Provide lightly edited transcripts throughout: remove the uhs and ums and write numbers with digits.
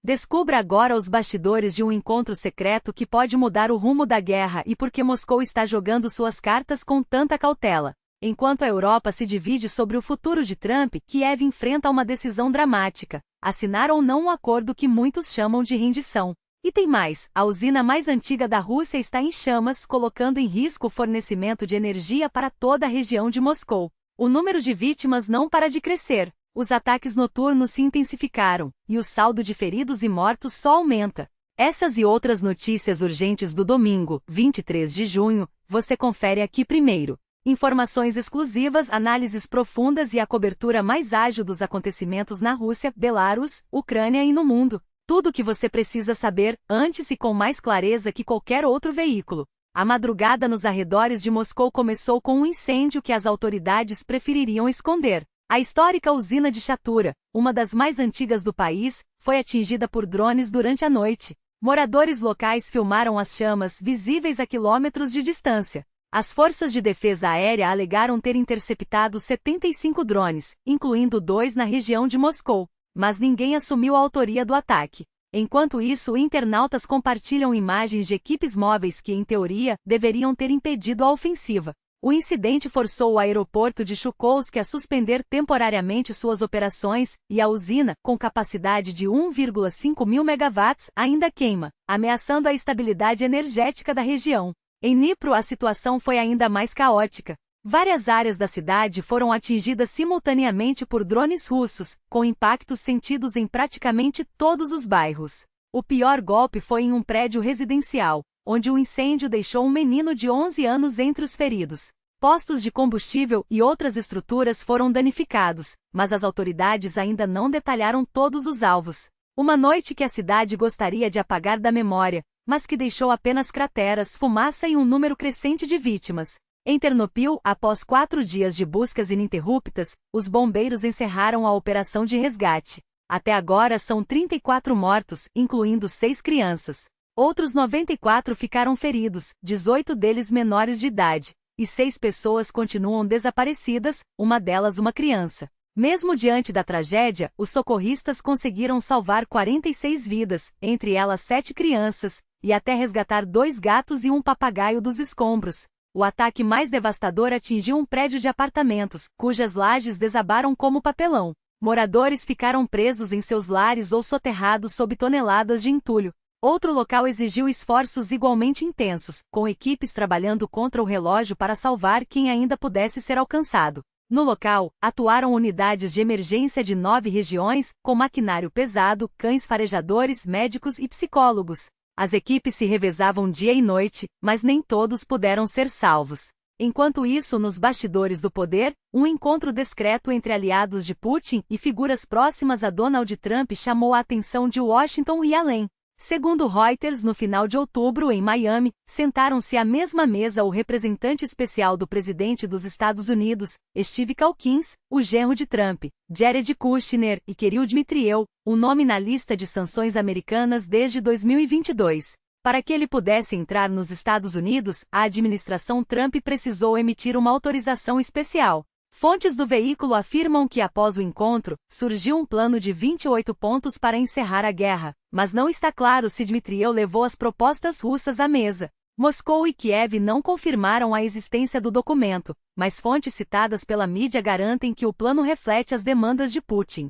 Descubra agora os bastidores de um encontro secreto que pode mudar o rumo da guerra e por que Moscou está jogando suas cartas com tanta cautela. Enquanto a Europa se divide sobre o futuro de Trump, Kiev enfrenta uma decisão dramática: assinar ou não um acordo que muitos chamam de rendição. E tem mais: a usina mais antiga da Rússia está em chamas, colocando em risco o fornecimento de energia para toda a região de Moscou. O número de vítimas não para de crescer. Os ataques noturnos se intensificaram, e o saldo de feridos e mortos só aumenta. Essas e outras notícias urgentes do domingo, 23 de junho, você confere aqui primeiro. Informações exclusivas, análises profundas e a cobertura mais ágil dos acontecimentos na Rússia, Belarus, Ucrânia e no mundo. Tudo o que você precisa saber, antes e com mais clareza que qualquer outro veículo. A madrugada nos arredores de Moscou começou com um incêndio que as autoridades prefeririam esconder. A histórica usina de Chatura, uma das mais antigas do país, foi atingida por drones durante a noite. Moradores locais filmaram as chamas, visíveis a quilômetros de distância. As forças de defesa aérea alegaram ter interceptado 75 drones, incluindo 2 na região de Moscou, mas ninguém assumiu a autoria do ataque. Enquanto isso, internautas compartilham imagens de equipes móveis que, em teoria, deveriam ter impedido a ofensiva. O incidente forçou o aeroporto de Chukovsk a suspender temporariamente suas operações, e a usina, com capacidade de 1,5 mil megawatts, ainda queima, ameaçando a estabilidade energética da região. Em Dnipro, a situação foi ainda mais caótica. Várias áreas da cidade foram atingidas simultaneamente por drones russos, com impactos sentidos em praticamente todos os bairros. O pior golpe foi em um prédio residencial, onde o incêndio deixou um menino de 11 anos entre os feridos. Postos de combustível e outras estruturas foram danificados, mas as autoridades ainda não detalharam todos os alvos. Uma noite que a cidade gostaria de apagar da memória, mas que deixou apenas crateras, fumaça e um número crescente de vítimas. Em Ternopil, após 4 dias de buscas ininterruptas, os bombeiros encerraram a operação de resgate. Até agora são 34 mortos, incluindo 6 crianças. Outros 94 ficaram feridos, 18 deles menores de idade, e 6 pessoas continuam desaparecidas, uma delas uma criança. Mesmo diante da tragédia, os socorristas conseguiram salvar 46 vidas, entre elas 7 crianças, e até resgatar 2 gatos e um papagaio dos escombros. O ataque mais devastador atingiu um prédio de apartamentos, cujas lajes desabaram como papelão. Moradores ficaram presos em seus lares ou soterrados sob toneladas de entulho. Outro local exigiu esforços igualmente intensos, com equipes trabalhando contra o relógio para salvar quem ainda pudesse ser alcançado. No local, atuaram unidades de emergência de 9 regiões, com maquinário pesado, cães farejadores, médicos e psicólogos. As equipes se revezavam dia e noite, mas nem todos puderam ser salvos. Enquanto isso, nos bastidores do poder, um encontro discreto entre aliados de Putin e figuras próximas a Donald Trump chamou a atenção de Washington e além. Segundo Reuters, no final de outubro, em Miami, sentaram-se à mesma mesa o representante especial do presidente dos Estados Unidos, Steve Calkins, o genro de Trump, Jared Kushner, e Kirill Dmitriev, um nome na lista de sanções americanas desde 2022. Para que ele pudesse entrar nos Estados Unidos, a administração Trump precisou emitir uma autorização especial. Fontes do veículo afirmam que após o encontro, surgiu um plano de 28 pontos para encerrar a guerra, mas não está claro se Dmitriev levou as propostas russas à mesa. Moscou e Kiev não confirmaram a existência do documento, mas fontes citadas pela mídia garantem que o plano reflete as demandas de Putin.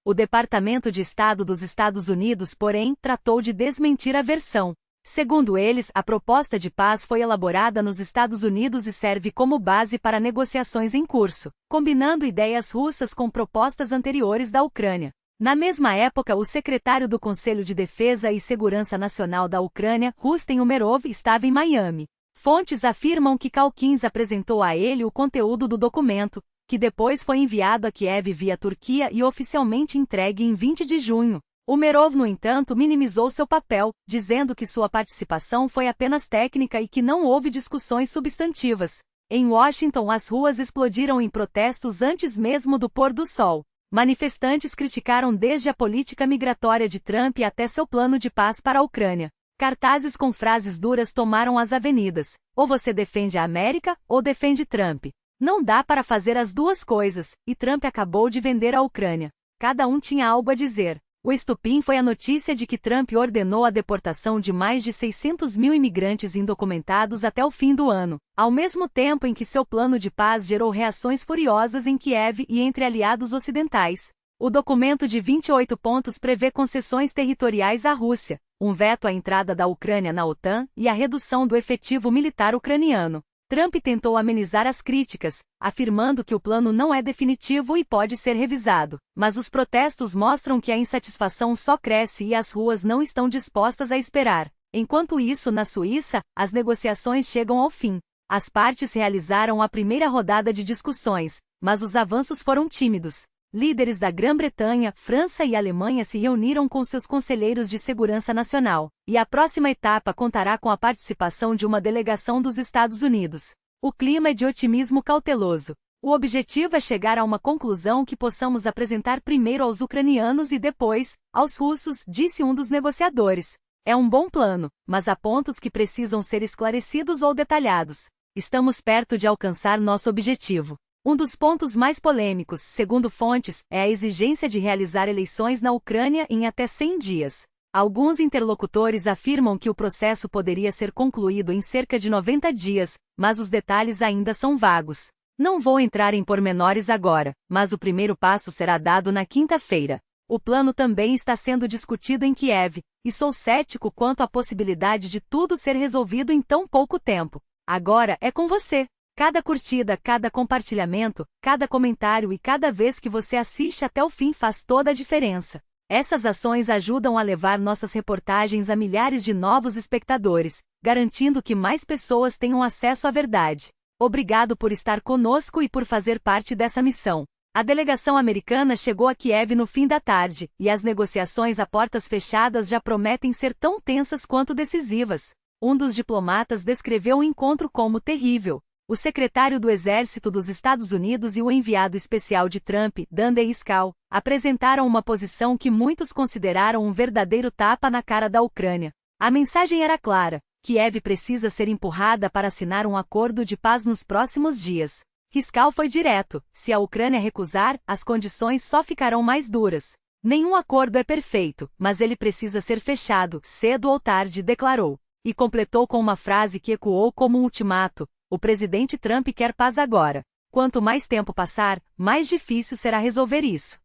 O Departamento de Estado dos Estados Unidos, porém, tratou de desmentir a versão. Segundo eles, a proposta de paz foi elaborada nos Estados Unidos e serve como base para negociações em curso, combinando ideias russas com propostas anteriores da Ucrânia. Na mesma época, o secretário do Conselho de Defesa e Segurança Nacional da Ucrânia, Rustem Umerov, estava em Miami. Fontes afirmam que Calkins apresentou a ele o conteúdo do documento, que depois foi enviado a Kiev via Turquia e oficialmente entregue em 20 de junho. Umerov, no entanto, minimizou seu papel, dizendo que sua participação foi apenas técnica e que não houve discussões substantivas. Em Washington, as ruas explodiram em protestos antes mesmo do pôr do sol. Manifestantes criticaram desde a política migratória de Trump até seu plano de paz para a Ucrânia. Cartazes com frases duras tomaram as avenidas. Ou você defende a América, ou defende Trump. Não dá para fazer as duas coisas, e Trump acabou de vender a Ucrânia. Cada um tinha algo a dizer. O estupim foi a notícia de que Trump ordenou a deportação de mais de 600 mil imigrantes indocumentados até o fim do ano, ao mesmo tempo em que seu plano de paz gerou reações furiosas em Kiev e entre aliados ocidentais. O documento de 28 pontos prevê concessões territoriais à Rússia, um veto à entrada da Ucrânia na OTAN e a redução do efetivo militar ucraniano. Trump tentou amenizar as críticas, afirmando que o plano não é definitivo e pode ser revisado, mas os protestos mostram que a insatisfação só cresce e as ruas não estão dispostas a esperar. Enquanto isso, na Suíça, as negociações chegam ao fim. As partes realizaram a primeira rodada de discussões, mas os avanços foram tímidos. Líderes da Grã-Bretanha, França e Alemanha se reuniram com seus conselheiros de segurança nacional, e a próxima etapa contará com a participação de uma delegação dos Estados Unidos. O clima é de otimismo cauteloso. O objetivo é chegar a uma conclusão que possamos apresentar primeiro aos ucranianos e depois, aos russos, disse um dos negociadores. É um bom plano, mas há pontos que precisam ser esclarecidos ou detalhados. Estamos perto de alcançar nosso objetivo. Um dos pontos mais polêmicos, segundo fontes, é a exigência de realizar eleições na Ucrânia em até 100 dias. Alguns interlocutores afirmam que o processo poderia ser concluído em cerca de 90 dias, mas os detalhes ainda são vagos. Não vou entrar em pormenores agora, mas o primeiro passo será dado na quinta-feira. O plano também está sendo discutido em Kiev, e sou cético quanto à possibilidade de tudo ser resolvido em tão pouco tempo. Agora é com você. Cada curtida, cada compartilhamento, cada comentário e cada vez que você assiste até o fim faz toda a diferença. Essas ações ajudam a levar nossas reportagens a milhares de novos espectadores, garantindo que mais pessoas tenham acesso à verdade. Obrigado por estar conosco e por fazer parte dessa missão. A delegação americana chegou a Kiev no fim da tarde, e as negociações a portas fechadas já prometem ser tão tensas quanto decisivas. Um dos diplomatas descreveu o encontro como terrível. O secretário do Exército dos Estados Unidos e o enviado especial de Trump, Dan Deiskal, apresentaram uma posição que muitos consideraram um verdadeiro tapa na cara da Ucrânia. A mensagem era clara: Kiev precisa ser empurrada para assinar um acordo de paz nos próximos dias. Deiskal foi direto: se a Ucrânia recusar, as condições só ficarão mais duras. Nenhum acordo é perfeito, mas ele precisa ser fechado, cedo ou tarde, declarou. E completou com uma frase que ecoou como um ultimato: o presidente Trump quer paz agora. Quanto mais tempo passar, mais difícil será resolver isso.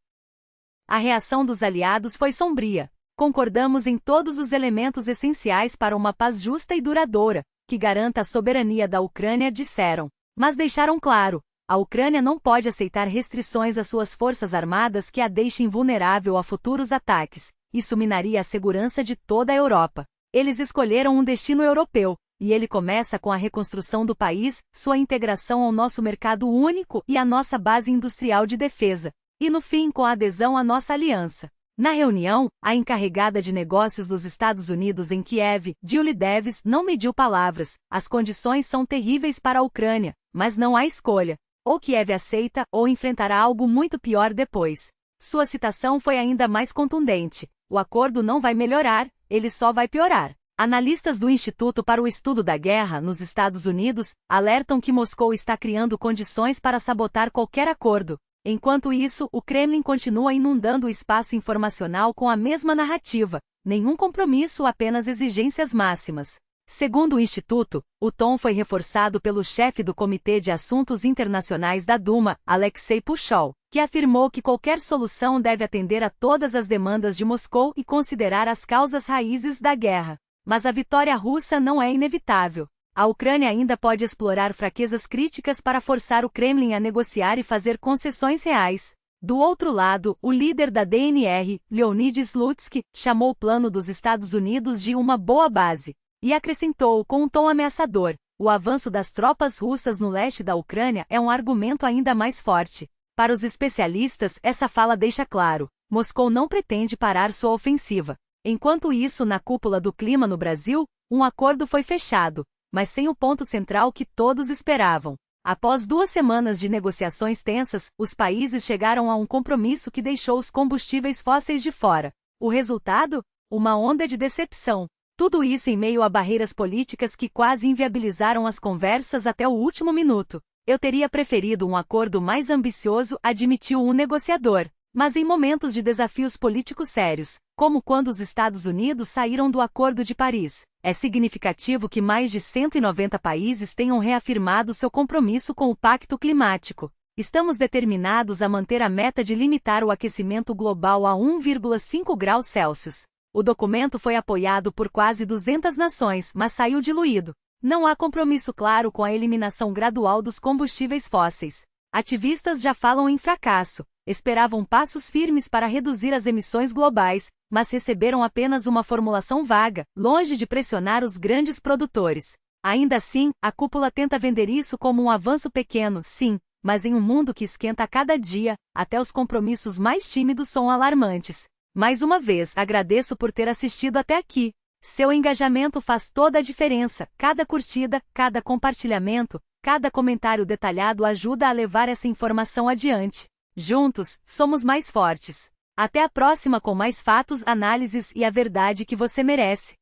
A reação dos aliados foi sombria. Concordamos em todos os elementos essenciais para uma paz justa e duradoura, que garanta a soberania da Ucrânia, disseram. Mas deixaram claro: a Ucrânia não pode aceitar restrições às suas forças armadas que a deixem vulnerável a futuros ataques. Isso minaria a segurança de toda a Europa. Eles escolheram um destino europeu, e ele começa com a reconstrução do país, sua integração ao nosso mercado único e a nossa base industrial de defesa. E no fim, com a adesão à nossa aliança. Na reunião, a encarregada de negócios dos Estados Unidos em Kiev, Julie Davis, não mediu palavras. As condições são terríveis para a Ucrânia, mas não há escolha. Ou Kiev aceita, ou enfrentará algo muito pior depois. Sua citação foi ainda mais contundente: o acordo não vai melhorar, ele só vai piorar. Analistas do Instituto para o Estudo da Guerra nos Estados Unidos alertam que Moscou está criando condições para sabotar qualquer acordo. Enquanto isso, o Kremlin continua inundando o espaço informacional com a mesma narrativa: nenhum compromisso, apenas exigências máximas. Segundo o Instituto, o tom foi reforçado pelo chefe do Comitê de Assuntos Internacionais da Duma, Alexei Pushol, que afirmou que qualquer solução deve atender a todas as demandas de Moscou e considerar as causas raízes da guerra. Mas a vitória russa não é inevitável. A Ucrânia ainda pode explorar fraquezas críticas para forçar o Kremlin a negociar e fazer concessões reais. Do outro lado, o líder da DNR, Leonid Slutsky, chamou o plano dos Estados Unidos de uma boa base. E acrescentou, com um tom ameaçador: o avanço das tropas russas no leste da Ucrânia é um argumento ainda mais forte. Para os especialistas, essa fala deixa claro: Moscou não pretende parar sua ofensiva. Enquanto isso, na cúpula do clima no Brasil, um acordo foi fechado, mas sem o ponto central que todos esperavam. Após 2 semanas de negociações tensas, os países chegaram a um compromisso que deixou os combustíveis fósseis de fora. O resultado? Uma onda de decepção. Tudo isso em meio a barreiras políticas que quase inviabilizaram as conversas até o último minuto. Eu teria preferido um acordo mais ambicioso, admitiu um negociador. Mas em momentos de desafios políticos sérios, como quando os Estados Unidos saíram do Acordo de Paris, é significativo que mais de 190 países tenham reafirmado seu compromisso com o Pacto Climático. Estamos determinados a manter a meta de limitar o aquecimento global a 1,5 graus Celsius. O documento foi apoiado por quase 200 nações, mas saiu diluído. Não há compromisso claro com a eliminação gradual dos combustíveis fósseis. Ativistas já falam em fracasso. Esperavam passos firmes para reduzir as emissões globais, mas receberam apenas uma formulação vaga, longe de pressionar os grandes produtores. Ainda assim, a cúpula tenta vender isso como um avanço pequeno, sim, mas em um mundo que esquenta a cada dia, até os compromissos mais tímidos são alarmantes. Mais uma vez, agradeço por ter assistido até aqui. Seu engajamento faz toda a diferença. Cada curtida, cada compartilhamento, cada comentário detalhado ajuda a levar essa informação adiante. Juntos, somos mais fortes. Até a próxima com mais fatos, análises e a verdade que você merece.